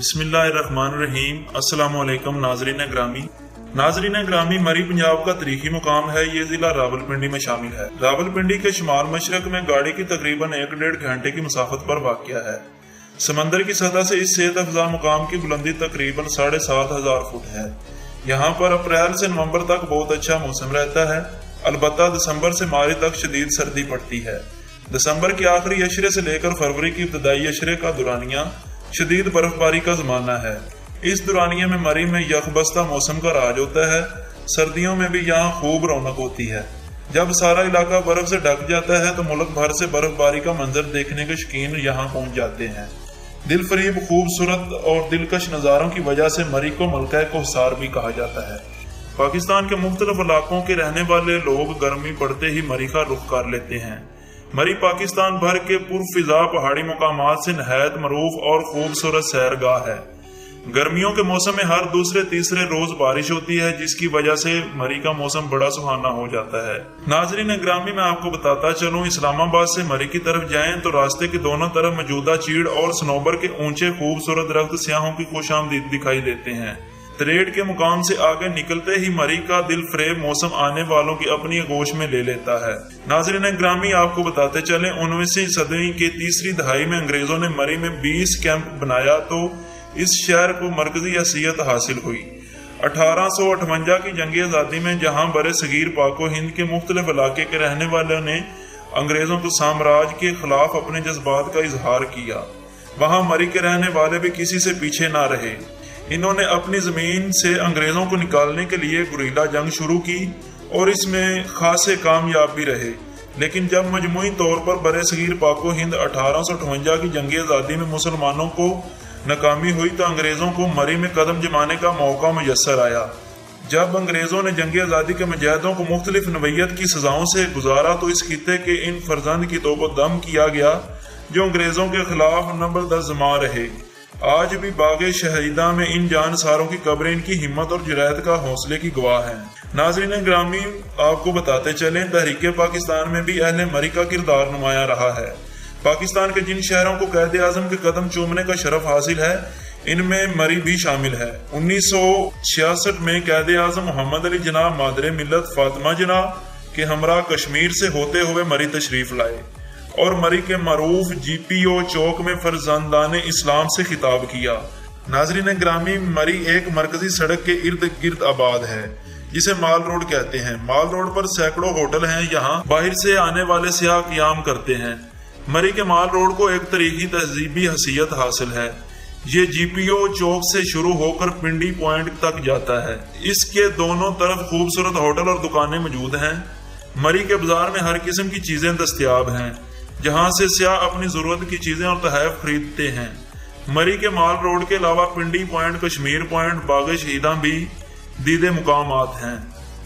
बिस्मिल्लाहिर्रहमानिर्रहीम। अस्सलाम वालेकुम नाजरीन ग्रामी, मरी पंजाब का तारीखी मुकाम है। ये जिला रावलपिंडी में शामिल है। रावलपिंडी के शुमाल मशरक में गाड़ी की तकरीबन 1-1.5 घंटे की मुसाफत पर वाक़या है। समंदर की सतह से इस सेहत अफजा मुकाम की बुलंदी तकरीबन 7,500 फुट है। यहाँ पर अप्रैल से नवंबर तक बहुत अच्छा मौसम रहता है। अलबत्ता दिसंबर से मार्च तक शदीद सर्दी पड़ती है। दिसंबर के आखिरी अशरे से लेकर फरवरी की इब्तदाई अशरे का दुरानिया शदीद बर्फबारी का जमाना है। इस दुरानिया में मरी में यकबस्ता मौसम का राज होता है। सर्दियों में भी यहाँ खूब रौनक होती है। जब सारा इलाका बर्फ से ढक जाता है तो मुल्क भर से बर्फबारी का मंजर देखने के शौकीन यहाँ पहुँच जाते हैं। दिल फरीब खूबसूरत और दिलकश नज़ारों की वजह से मरी को मलका कोहसार भी कहा जाता है। पाकिस्तान के मुख्तलिफ इलाकों के रहने वाले लोग गर्मी पड़ते ही मरी का रुख कर लेते हैं। मरी पाकिस्तान भर के पुरफिजा पहाड़ी मुकामात से नहायत मरूफ और खूबसूरत सैरगाह है। गर्मियों के मौसम में हर दूसरे-तीसरे रोज बारिश होती है, जिसकी वजह से मरी का मौसम बड़ा सुहाना हो जाता है। नाजरीन ग्रामी, मैं आपको बताता चलूं, इस्लामाबाद से मरी की तरफ जाएं तो रास्ते के दोनों तरफ मौजूदा चीड़ और सनोबर के ऊंचे खूबसूरत दरख्त सियाहों की खुशामदीद दिखाई देते हैं। तरेड़ के मुकाम से आगे निकलते ही मरी का दिल फरेब मौसम आने वालों की अपनी आगोश में ले लेता है। नाज़रीन ग्रामी, आपको बताते चलें, 19वीं सदी के तीसरी दहाई में अंग्रेजों ने मरी में 20 कैंप बनाया तो इस शहर को मरकजी हैसियत हासिल हुई। 1858 की जंग आज़ादी में जहां बड़े सगीर पाको हिंद के मुख्तलिफ इलाके के रहने वालों ने अंग्रेजों को साम्राज्य के खिलाफ अपने जज्बात का इजहार किया, वहां मरी के रहने वाले भी किसी से पीछे ना रहे। इन्होंने अपनी जमीन से अंग्रेजों को निकालने के लिए गुरीला जंग शुरू की और इसमें खासे कामयाब भी रहे। लेकिन जब मजमूई तौर पर बड़े सगीर पाको हिंद 1858 की जंग आज़ादी में मुसलमानों को नाकामी हुई तो अंग्रेजों को मरी में कदम जमाने का मौका मुयस्सर आया। जब अंग्रेजों ने जंग आज़ादी के मुजाहिदों को मुख्तलिफ नवैयत की सजाओं से गुजारा तो इस खिते के इन फर्जंद की तोबो दम किया गया जो अंग्रेजों के खिलाफ नंबरदस्त जमा रहे। आज भी बागे शहीदा में इन जानसारों की कब्रें इनकी हिम्मत और जुरैत का हौसले की गवाह हैं। नाज़रीन ग्रामी, आपको बताते चलें, तहरीक पाकिस्तान में भी अहले मरी का किरदार नुमाया रहा है। पाकिस्तान के जिन शहरों को कैद आज़म के कदम चूमने का शरफ हासिल है, इनमें मरी भी शामिल है। 1966 में कैद आज़म मोहम्मद अली जनाब मादरे मिल्लत फातिमा जनाब के हमरा कश्मीर से होते हुए मरी तशरीफ लाए और मरी के मारूफ GPO चौक में फरजंदाने इस्लाम से खिताब किया। नाजरीन ग्रामी, मरी एक मरकजी सड़क के इर्द गिर्द आबाद है जिसे माल रोड कहते हैं। माल रोड पर सैकड़ों होटल हैं। यहाँ बाहर से आने वाले सियाह क़ियाम करते हैं। मरी के माल रोड को एक तरीकी तहजीबी हसीयत हासिल है। ये GPO चौक से शुरू होकर पिंडी पॉइंट तक जाता है। इसके दोनों तरफ खूबसूरत होटल और दुकानें मौजूद हैं। मरी के बाजार में हर किस्म की चीजें दस्तयाब हैं, जहां से सियाह अपनी जरूरत की चीजें और तहफ खरीदते हैं। मरी के माल रोड के अलावा पिंडी पॉइंट, कश्मीर पॉइंट, बागे शहीदा भी दीदे मुकामात हैं।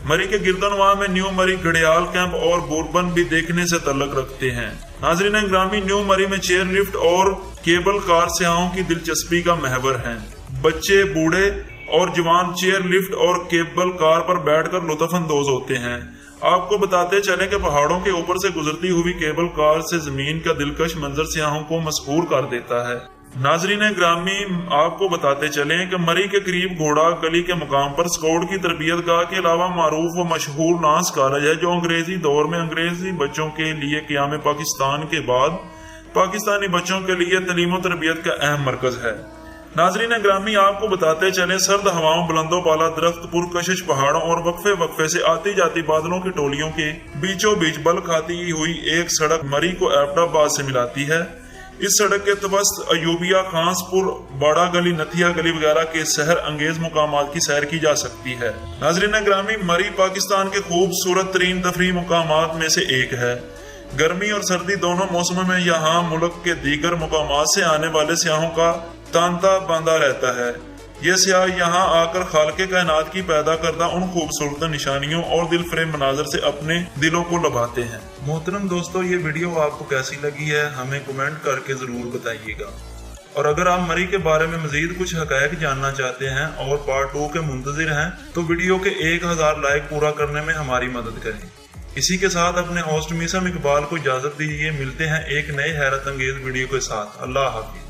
मरी के गिरदनवा में न्यू मरी घड़ियाल कैंप और बोरबन भी देखने से तल्लक रखते हैं। नाज़रीन ग्रामी, न्यू मरी में चेयर लिफ्ट और केबल कार सियाहों की दिलचस्पी का महवर है। बच्चे, बूढ़े और जवान चेयर लिफ्ट और केबल कार पर बैठकर लुत्फअंदोज होते हैं। आपको बताते चले कि पहाड़ों के ऊपर से गुजरती हुई केबल कार से जमीन का दिलकश मंजर सियाहों को मसहूर कर देता है। नाजरीन ग्रामी, आपको बताते चले कि मरी के करीब घोड़ा गली के मुकाम पर स्काउट की तरबियत गाह के अलावा मारूफ व मशहूर नास कॉलेज है, जो अंग्रेजी दौर में अंग्रेजी बच्चों के लिए क़याम पाकिस्तान के बाद पाकिस्तानी बच्चों के लिए तालीम और तरबियत का अहम मरकज है। नाजरीन ग्रामी, आपको बताते चले, सर्द हवाओं, बुलंदो बाला दरख्त, पुरकशिश पहाड़ों और वक्फे वक्फे से आती जाती बादलों की टोलियों के बीचों बीच बल खाती हुई एक सड़क मरी को एबटाबाद से मिलाती है। इस सड़क के तवस्त अयूबिया, खांसपुर, बाड़ा गली, नथिया गली वगैरह के शहर अंगेज मुकामात की सैर की जा सकती है। नाजरीन ग्रामी, मरी पाकिस्तान के खूबसूरत तरीन तफरीह मुकामात में से एक है। गर्मी और सर्दी दोनों मौसमों में यहाँ मुल्क के दीगर मुकामात से आने वाले सियाहों का तांता बांधा रहता है। ये सियाह यहाँ आकर खालके कायनात की पैदा करदा उन खूबसूरत निशानियों और दिल फरेब मनाजर से अपने दिलों को लभाते हैं। मोहतरम दोस्तों, ये वीडियो आपको कैसी लगी है हमें कमेंट करके जरूर बताइएगा। और अगर आप मरी के बारे में मजीद कुछ हकायक जानना चाहते हैं और पार्ट 2 के मुंतजिर हैं तो वीडियो के 1000 लाइक पूरा करने में हमारी मदद करें। इसी के साथ अपने होस्ट मीसम इकबाल को इजाजत दीजिए। मिलते हैं एक नए हैरत अंगेज वीडियो के साथ। अल्लाह हाफिज।